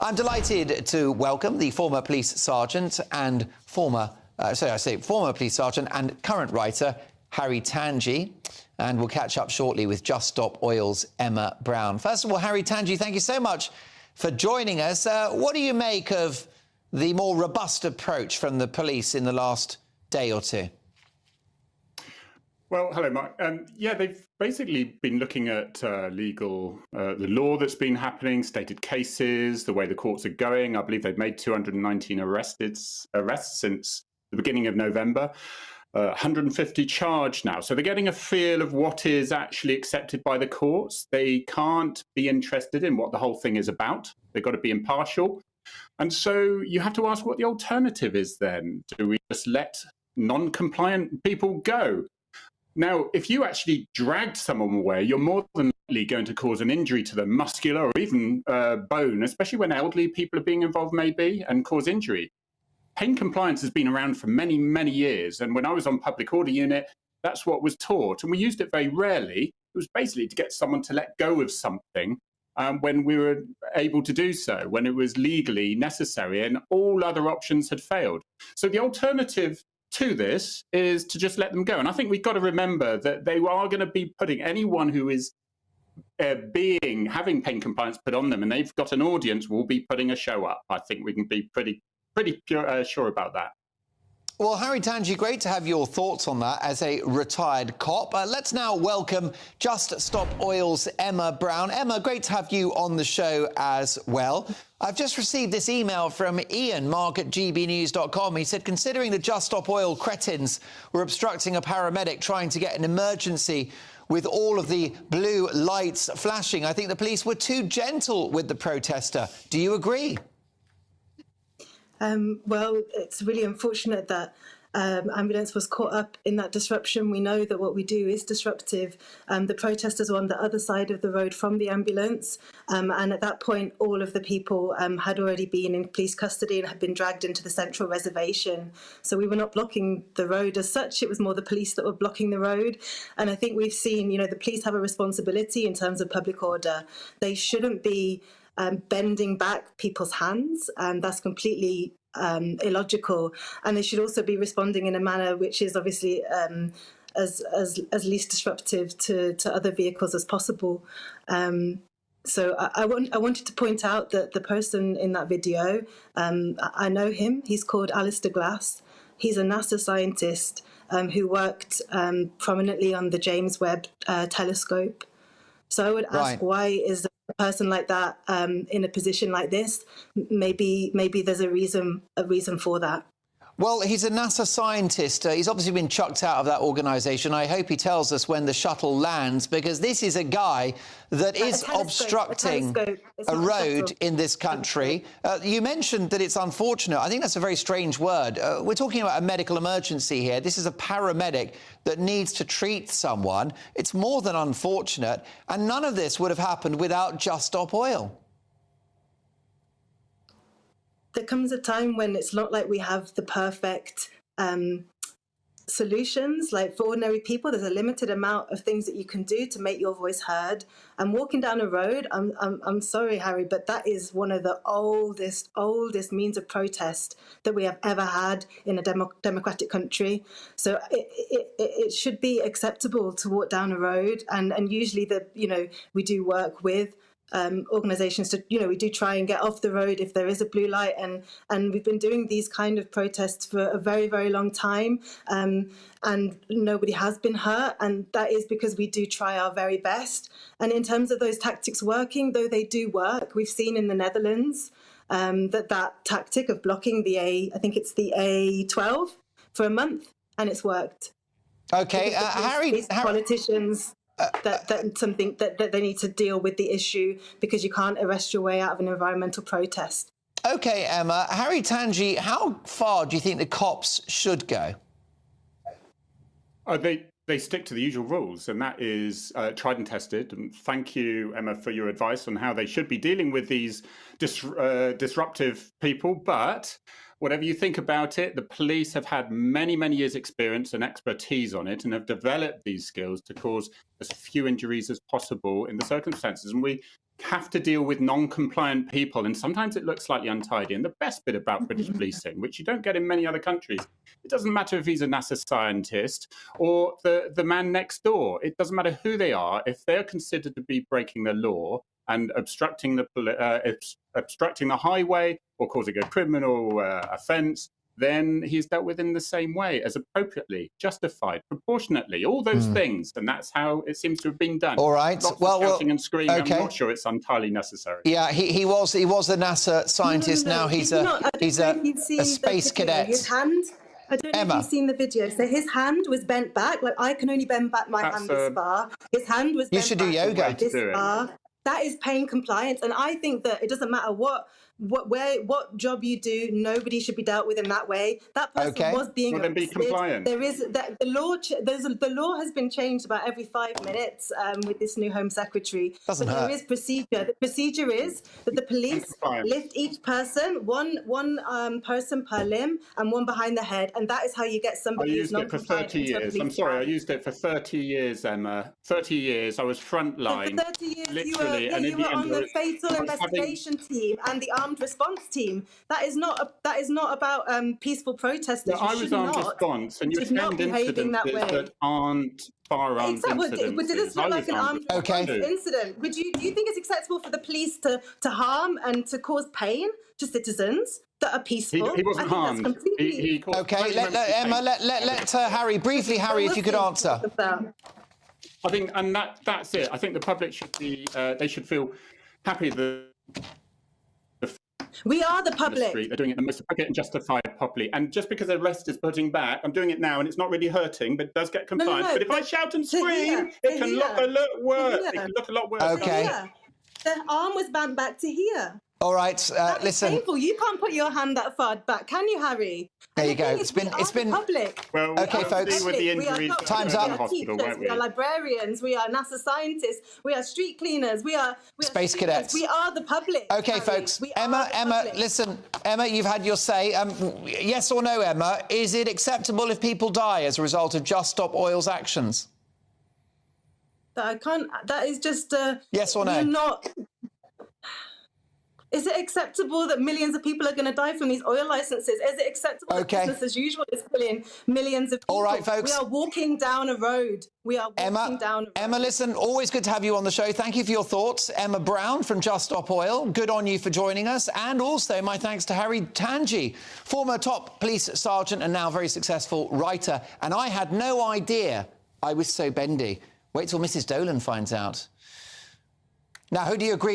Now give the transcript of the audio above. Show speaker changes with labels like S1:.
S1: I'm delighted to welcome the former police sergeant and former police sergeant and current writer, Harry Tangye. And we'll catch up shortly with Just Stop Oil's Emma Brown. First of all, Harry Tangye, thank you so much for joining us. What do you make of the more robust approach from the police in the last day or two?
S2: Well, hello, Mark. Yeah, they've basically been looking at the law that's been happening, stated cases, the way the courts are going. I believe they've made 219 arrests since the beginning of November. 150 charged now. So they're getting a feel of what is actually accepted by the courts. They can't be interested in what the whole thing is about. They've got to be impartial. And so you have to ask what the alternative is then. Do we just let non-compliant people go? Now, if you actually dragged someone away, you're more than likely going to cause an injury to them, muscular or even bone, especially when elderly people are being involved maybe, and cause injury. Pain compliance has been around for many, many years. And when I was on public order unit, that's what was taught. And we used it very rarely. It was basically to get someone to let go of something when we were able to do so, when it was legally necessary and all other options had failed. So the alternative to this is to just let them go. And I think we've got to remember that they are going to be putting anyone who is having pain compliance put on them, and they've got an audience, will be putting a show up. I think we can be pretty sure about that.
S1: Well, Harry Tangye, great to have your thoughts on that as a retired cop. Let's now welcome Just Stop Oil's Emma Brown. Emma, great to have you on the show as well. I've just received this email from Ian, Mark at GBNews.com. He said, considering the Just Stop Oil cretins were obstructing a paramedic trying to get an emergency with all of the blue lights flashing, I think the police were too gentle with the protester. Do you agree?
S3: Well, it's really unfortunate that ambulance was caught up in that disruption. We know that what we do is disruptive. The protesters were on the other side of the road from the ambulance. And at that point, all of the people had already been in police custody and had been dragged into the central reservation. So we were not blocking the road as such. It was more the police that were blocking the road. And I think we've seen, the police have a responsibility in terms of public order. They shouldn't be bending back people's hands, and that's completely illogical. And they should also be responding in a manner which is obviously as least disruptive to other vehicles as possible. So I wanted to point out that the person in that video, I know him. He's called Alistair Glass. He's a NASA scientist who worked prominently on the James Webb telescope. So I would ask, why is a person like that in a position like this? Maybe there's a reason for that.
S1: Well, he's a NASA scientist. He's obviously been chucked out of that organisation. I hope he tells us when the shuttle lands, because this is a guy that is obstructing a road in this country. You mentioned that it's unfortunate. I think that's a very strange word. We're talking about a medical emergency here. This is a paramedic that needs to treat someone. It's more than unfortunate. And none of this would have happened without Just Stop Oil.
S3: There comes a time when it's not like we have the perfect solutions. Like for ordinary people, there's a limited amount of things that you can do to make your voice heard. And walking down a road, I'm sorry, Harry, but that is one of the oldest means of protest that we have ever had in a democratic country. So it should be acceptable to walk down a road. And usually we do work with organisations to, we do try and get off the road if there is a blue light, and we've been doing these kind of protests for a very, very long time, and nobody has been hurt, and that is because we do try our very best. And in terms of those tactics working, though they do work, we've seen in the Netherlands that tactic of blocking I think it's the A12 for a month, and it's worked.
S1: Okay, Harry,
S3: politicians. That's something that they need to deal with the issue, because you can't arrest your way out of an environmental protest.
S1: OK, Emma. Harry Tangye, how far do you think the cops should go?
S2: They stick to the usual rules, and that is tried and tested. And thank you, Emma, for your advice on how they should be dealing with these disruptive people. But whatever you think about it, the police have had many, many years' experience and expertise on it and have developed these skills to cause as few injuries as possible in the circumstances. And we have to deal with non-compliant people, and sometimes it looks slightly untidy. And the best bit about British policing, which you don't get in many other countries, it doesn't matter if he's a NASA scientist or the man next door. It doesn't matter who they are. If they're considered to be breaking the law and obstructing the highway or causing a criminal offence, then he's dealt with in the same way, as appropriately, justified, proportionately, all those things. And that's how it seems to have been done.
S1: All right.
S2: Lots of shouting and screaming.
S1: Okay.
S2: I'm not sure it's entirely necessary.
S1: Yeah, he was a NASA scientist.
S3: No,
S1: Now he's a space cadet.
S3: His hand. I don't know
S1: Emma.
S3: if you've seen the video. So his hand was bent back. Like, I can only bend back my hand this far. His hand was bent
S1: You should do
S3: back
S1: yoga.
S3: this far. That is pain compliance. And I think that it doesn't matter what job you do, nobody should be dealt with in that way. That person was being
S2: then be compliant.
S3: There is that the law has been changed about every 5 minutes with this new Home Secretary.
S1: Doesn't hurt.
S3: There is procedure. The procedure is that the police lift each person, one person per limb and one behind the head, and that is how you get somebody who's
S2: I used it for 30 years. I'm sorry, I used it for 30 years, Emma. 30 years. I was frontline.
S3: For 30 years,
S2: literally,
S3: you were on the fatal investigation team and the armed response team. That is not about peaceful protesters.
S2: I was armed response, and you attend incidents that aren't firearms incidents.
S3: But did this look like an armed response incident? Do you think it's acceptable for the police to harm and to cause pain to citizens that are peaceful?
S2: He wasn't harmed.
S1: Okay, let Harry briefly. Harry, if you could answer.
S2: I think, and that's it. I think the public should be. They should feel happy that.
S3: We are the public.
S2: They're doing it the most appropriate and justified properly. And just because the rest is putting back, I'm doing it now, and it's not really hurting, but it does get compliance. But if I shout and scream, it can look a lot worse. It can look a lot worse.
S1: Okay.
S3: The arm was bent back to here.
S1: All right, listen.
S3: Painful. You can't put your hand that far back, can you, Harry?
S1: There you go. It's been
S3: public.
S2: Well,
S1: okay, folks.
S2: With the injuries,
S1: time's up.
S3: Hospital, we are librarians. We are NASA scientists. We are street cleaners. We are
S1: space cadets.
S3: We are the public.
S1: Okay,
S3: Harry.
S1: folks. Emma, listen. Emma, you've had your say. Yes or no, Emma? Is it acceptable if people die as a result of Just Stop Oil's actions?
S3: I can't. That is just.
S1: Yes or no?
S3: You're not. Is it acceptable that millions of people are going to die from these oil licenses? Is it acceptable that business as usual is killing millions of people?
S1: All right, folks.
S3: We are walking down a road.
S1: Emma, listen, always good to have you on the show. Thank you for your thoughts. Emma Brown from Just Stop Oil. Good on you for joining us. And also my thanks to Harry Tangye, former top police sergeant and now very successful writer. And I had no idea I was so bendy. Wait till Mrs. Dolan finds out. Now, who do you agree